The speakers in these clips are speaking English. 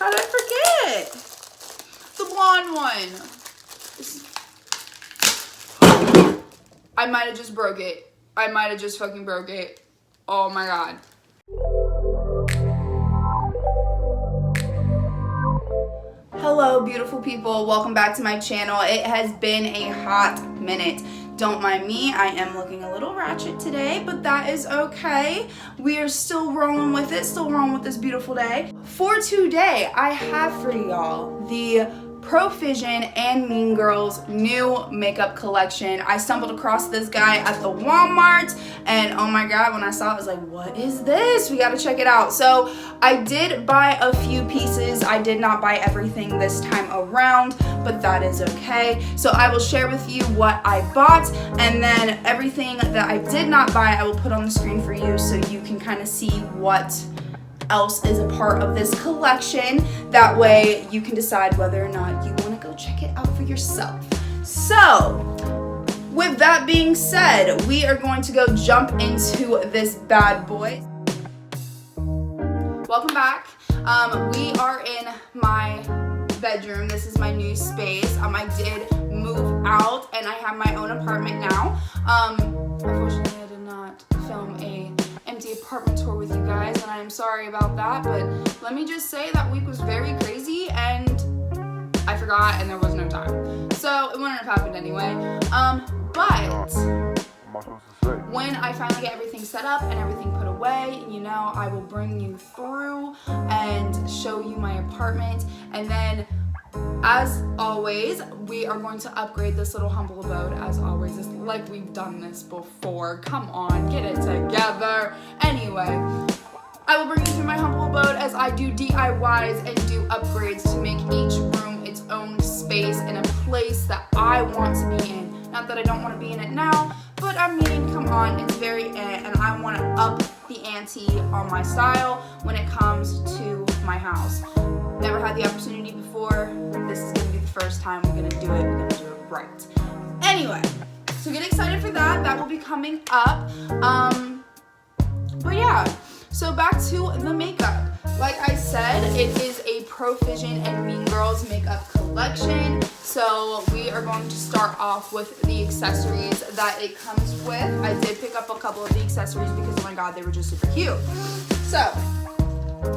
How did I forget? The blonde one. I might have just broke it. I might have just fucking broke it. Oh my god. Hello, beautiful people. Welcome back to my channel. It has been a hot minute. Don't mind me. I am looking a little ratchet today, but that is okay. We are still rolling with it. Still rolling with this beautiful day. For today, I have for y'all the Profusion and Mean Girls new makeup collection. I stumbled across this guy at the Walmart and oh my god, when I saw it I was like, what is this? We gotta check it out. So I did buy a few pieces. I did not buy everything this time around, but that is okay. So I will share with you what I bought, and then everything that I did not buy I will put on the screen for you so you can kind of see what else is a part of this collection. That way you can decide whether or not you want to go check it out for yourself. So with that being said, we are going to go jump into this bad boy. Welcome back. We are in my bedroom. This is my new space. I did move out and I have my own apartment now. Unfortunately I did not film a empty apartment tour with you guys, and I am sorry about that, but let me just say that week was very crazy and I forgot and there was no time, so it wouldn't have happened anyway. But when I finally get everything set up and everything put away, you know, I will bring you through and show you my apartment, and then as always, we are going to upgrade this little humble abode. As always, it's like we've done this before. Come on, get it together. Anyway, I will bring you through my humble abode as I do DIYs and do upgrades to make each room its own space and a place that I want to be in. Not that I don't want to be in it now, but I mean, come on, it's very in, and I want to up the ante on my style when it comes to my house. Never had the opportunity before. This is gonna be the first time we're gonna do it. We're gonna do it right. Anyway, so get excited for that. That will be coming up. But yeah, so back to the makeup. Like I said, it is a Profusion and Mean Girls makeup collection. So we are going to start off with the accessories that it comes with. I did pick up a couple of the accessories because oh my god, they were just super cute. So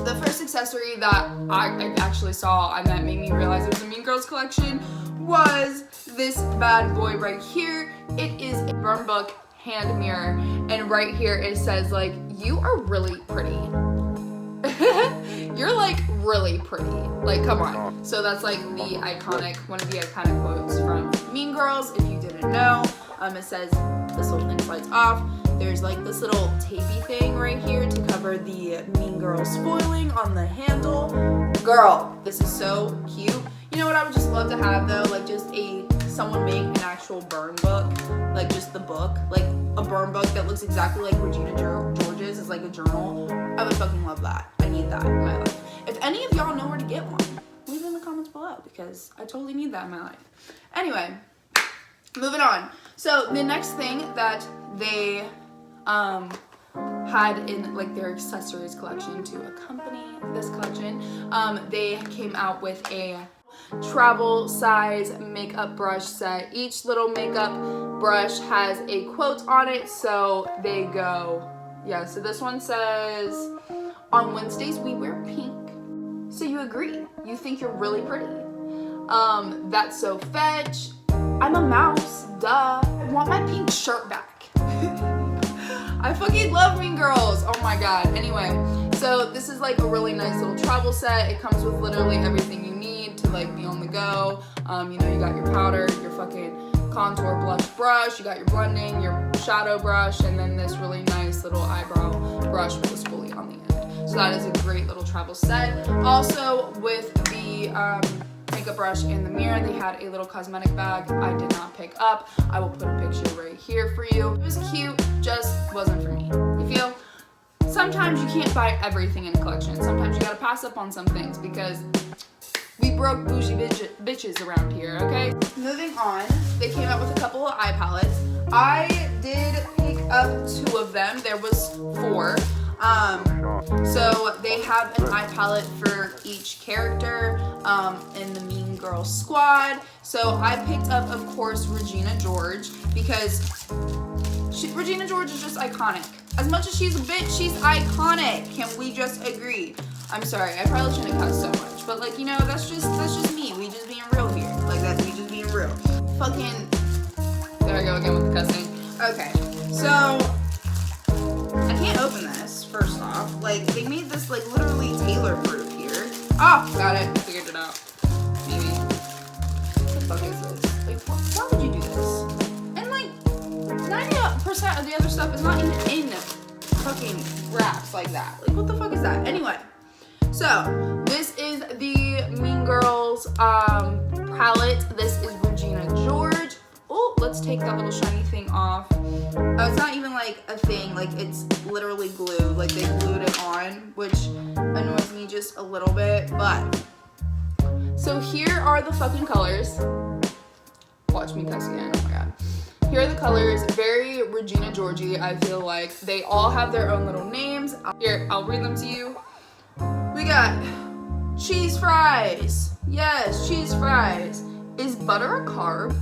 the first accessory that I actually saw and that made me realize it was a Mean Girls collection was this bad boy right here. It is a burn book hand mirror, and right here it says like, you are really pretty. You're like really pretty, like come on. So that's like one of the iconic quotes from Mean Girls. If you didn't know, it says this little thing slides off. There's like this little tapey thing right here to cover the Mean Girls spoiling on the handle. Girl, this is so cute. You know what I would just love to have though? Like just someone make an actual burn book, like just the book, like a burn book that looks exactly like Regina George's is like a journal. I would fucking love that. I need that in my life. If any of y'all know where to get one, leave it in the comments below because I totally need that in my life. Anyway, moving on. So the next thing that they had in like their accessories collection to accompany this collection, they came out with a travel size makeup brush set. Each little makeup brush has a quote on it, so they go, yeah, so this one says, on Wednesdays we wear pink, so you agree, you think you're really pretty, that's so fetch, I'm a mouse, duh, I want my pink shirt back. I fucking love Mean Girls. Oh my god. Anyway, so this is like a really nice little travel set. It comes with literally everything you need to like be on the go. You know, you got your powder, your fucking contour blush brush, you got your blending, your shadow brush, and then this really nice little eyebrow brush with a spoolie on the end. So that is a great little travel set. Also with the makeup brush and the mirror, they had a little cosmetic bag I did not pick up. I will put a picture right here for you. It was cute, just wasn't for me. You feel? Sometimes you can't buy everything in a collection. Sometimes you gotta pass up on some things because we broke bougie bitches around here, okay? Moving on, they came out with a couple of eye palettes. I did pick up 2 of them. There was 4. So they have an eye palette for each character in the Mean Girls squad. So I picked up, of course, Regina George because Regina George is just iconic. As much as she's a bitch, she's iconic. Can we just agree? I'm sorry, I probably shouldn't cuss so much, but like, you know, that's just me. We just being real here. Like, that's me just being real. Fucking, there I go again with the cussing. Okay, so I can't open this, first off. Like, they made this like literally tailor-proof here. Oh, got it, figured it out. Maybe. What the fuck is this? Like, why would you do this? And like, 90% of the other stuff is not even in fucking wraps like that. Like, what the fuck is that? Anyway. So, this is the Mean Girls palette. This is Regina George. Oh, let's take that little shiny thing off. Oh, it's not even like a thing. Like, it's literally glue. Like, they glued it on, which annoys me just a little bit. But, so here are the fucking colors. Watch me cuss again. Oh my god. Here are the colors. Very Regina Georgie, I feel like. They all have their own little names. Here, I'll read them to you. We got cheese fries. Yes, cheese fries. Is butter a carb?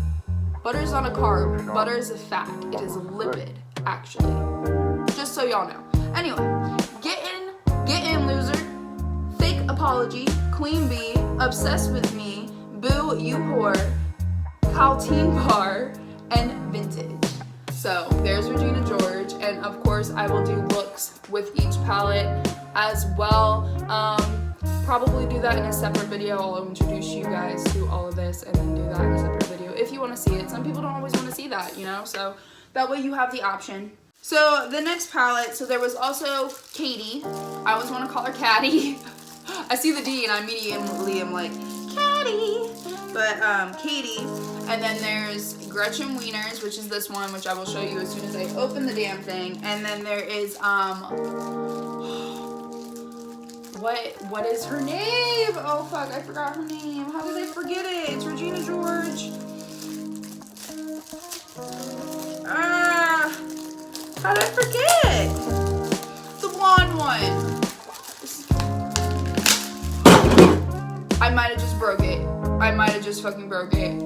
Butter is not a carb. Butter is a fat. It is a lipid, actually. Just so y'all know. Anyway, get in, loser. Fake apology. Queen bee. Obsessed with me. Boo, you whore. Caltine bar. And vintage. So there's Regina George, and of course I will do looks with each palette as well. Probably do that in a separate video. I'll introduce you guys to all of this and then do that in a separate video if you want to see it. Some people don't always want to see that, you know, so that way you have the option. So the next palette, so there was also Katie. I always want to call her Caddy. I see the D and I immediately am like, Caddy. But Katie, and then there's Gretchen Wieners, which is this one, which I will show you as soon as I open the damn thing. And then there is what is her name? Oh fuck, I forgot her name. How did I forget it? It's Regina George. How did I forget? The blonde one. I might have just broke it. I might have just fucking broke it.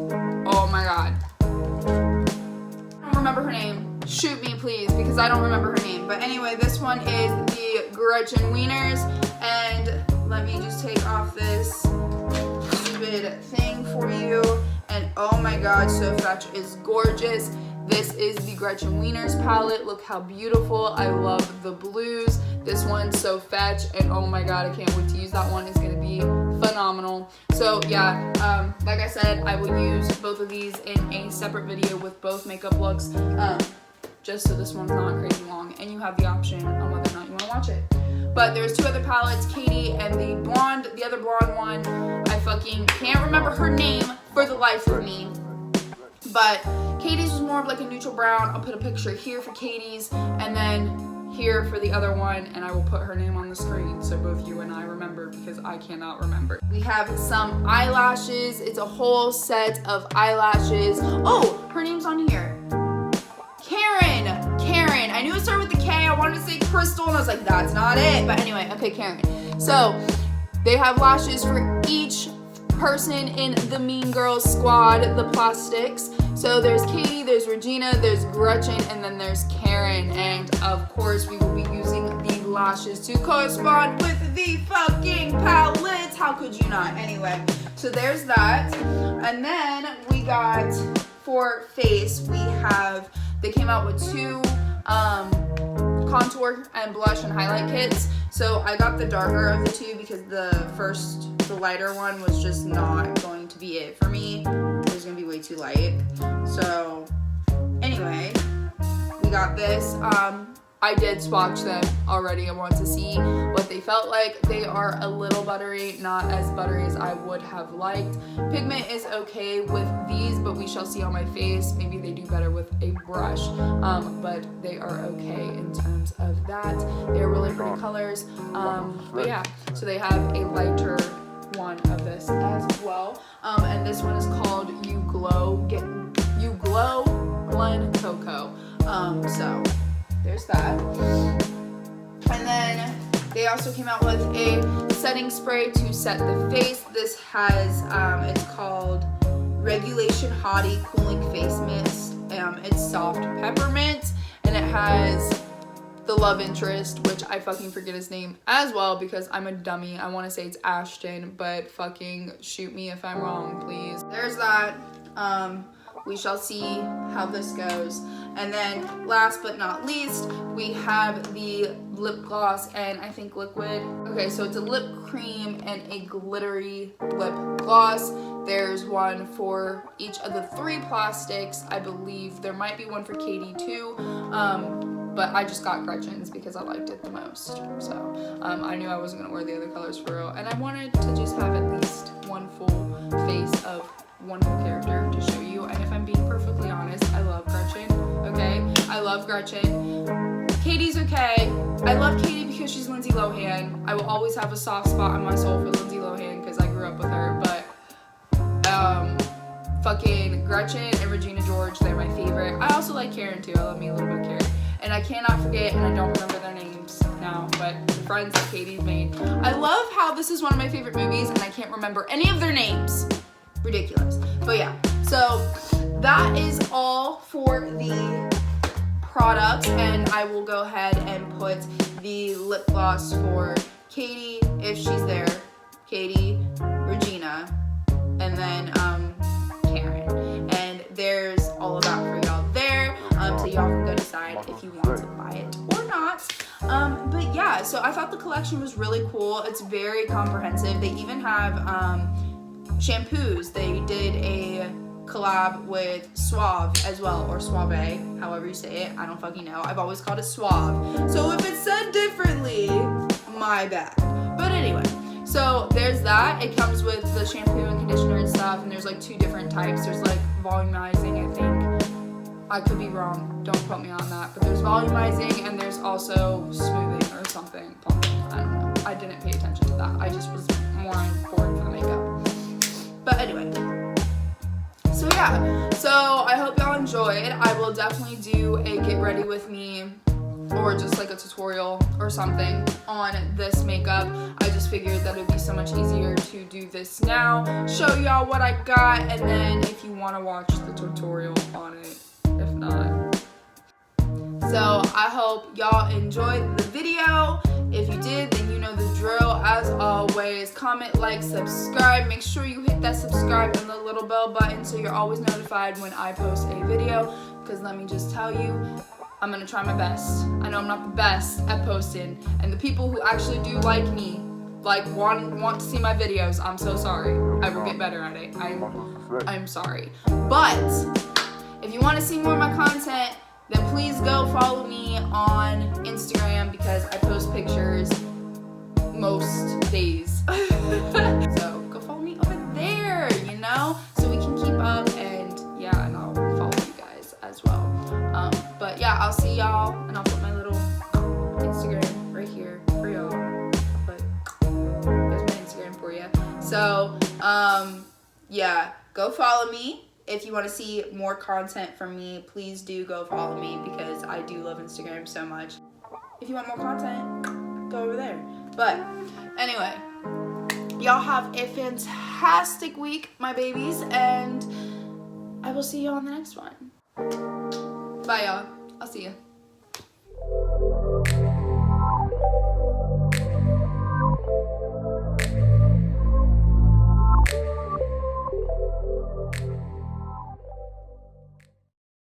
Oh my god. I don't remember her name. Shoot me, please, because I don't remember her name. But anyway, this one is the Gretchen Wieners. And let me just take off this stupid thing for you. And oh my god, So Fetch is gorgeous. This is the Gretchen Wieners palette. Look how beautiful. I love the blues. This one's So Fetch, and oh my god, I can't wait to use that one. It's gonna be phenomenal. So yeah, like I said, I will use both of these in a separate video with both makeup looks, just so this one's not crazy long, and you have the option on whether or not you want to watch it. But there's two other palettes, Katie and the other blonde one. I fucking can't remember her name for the life of me. But Katie's was more of like a neutral brown. I'll put a picture here for Katie's, and then here for the other one, and I will put her name on the screen so both you and I remember, because I cannot remember. We have some eyelashes. It's a whole set of eyelashes. Oh, her name's on here. Karen. I knew it started with the K. I wanted to say Crystal, and I was like, that's not it. But anyway, okay, Karen. So they have lashes for each person in the Mean Girls squad, the plastics. So there's Katie, there's Regina, there's Gretchen, and then there's Karen. And of course, we will be using the lashes to correspond with the fucking palettes. How could you not? Anyway, so there's that. And then we got, for face, they came out with two contour and blush and highlight kits. So I got the darker of the two because the lighter one was just not going to be it for me. It was gonna be way too light. So anyway, we got this. I did swatch them already. I want to see what they felt like. They are a little buttery, not as buttery as I would have liked. Pigment is okay with these, but we shall see on my face. Maybe they do better with a brush, but they are okay in terms of that. They're really pretty colors, but yeah, so they have a lighter one of this as well, and this one is called You Glow Glen Cocoa. So there's that. And then they also came out with a setting spray to set the face. This has, it's called Regulation Hottie Cooling Face Mist. It's soft peppermint, and it has the love interest, which I fucking forget his name as well because I'm a dummy. I want to say it's Ashton, but fucking shoot me if I'm wrong, please. There's that. We shall see how this goes. And then last but not least, we have the lip gloss and I think liquid. Okay, so it's a lip cream and a glittery lip gloss. There's one for each of the 3 plastics. I believe there might be one for Katie too. But I just got Gretchen's because I liked it the most. So I knew I wasn't gonna wear the other colors for real. And I wanted to just have at least one full face of one full character to show you. And if I'm being perfectly honest, I love Gretchen, okay? I love Gretchen. Katie's okay. I love Katie because she's Lindsay Lohan. I will always have a soft spot on my soul for Lindsay Lohan because I grew up with her, but fucking Gretchen and Regina George, they're my favorite. I also like Karen too. I love me a little bit of Karen. And I cannot forget, and I don't remember their names now, but the friends that Katie's made. I love how this is one of my favorite movies, and I can't remember any of their names. Ridiculous. But yeah, so that is all for the products, and I will go ahead and put the lip gloss for Katie, if she's there, Katie, Regina, and then Karen. And there's all of that for y'all there, so y'all can go decide if you want to buy it or not. But yeah, so I thought the collection was really cool. It's very comprehensive. They even have shampoos. They did a collab with Suave as well, or Suave, however you say it. I don't fucking know. I've always called it Suave. So if it's said differently, my bad. But anyway, so there's that. It comes with the shampoo and conditioner and stuff, and there's like 2 different types. There's like volumizing, I think. I could be wrong. Don't quote me on that. But there's volumizing, and there's also smoothing or something. I don't know. I didn't pay attention to that. I just was more on board for the makeup. But anyway, so yeah, so I hope y'all enjoyed. I will definitely do a get ready with me or just like a tutorial or something on this makeup. I just figured that it would be so much easier to do this now, show y'all what I got, and then if you want to watch the tutorial on it, if not. So I hope y'all enjoyed the video. If you did, then you know the drill. As always, comment, like, subscribe. Make sure you hit that subscribe and the little bell button so you're always notified when I post a video. Because let me just tell you, I'm going to try my best. I know I'm not the best at posting. And the people who actually do like me, like want to see my videos, I'm so sorry. I will get better at it. I'm sorry. But if you want to see more of my content, then please go follow me on Instagram because I post pictures most days. So go follow me over there, you know, so we can keep up, and yeah, and I'll follow you guys as well. But yeah, I'll see y'all, and I'll put my little Instagram right here for y'all. But there's my Instagram for you. So yeah, go follow me. If you want to see more content from me, please do go follow me because I do love Instagram so much. If you want more content, go over there. But anyway, y'all have a fantastic week, my babies, and I will see you on the next one. Bye, y'all. I'll see you.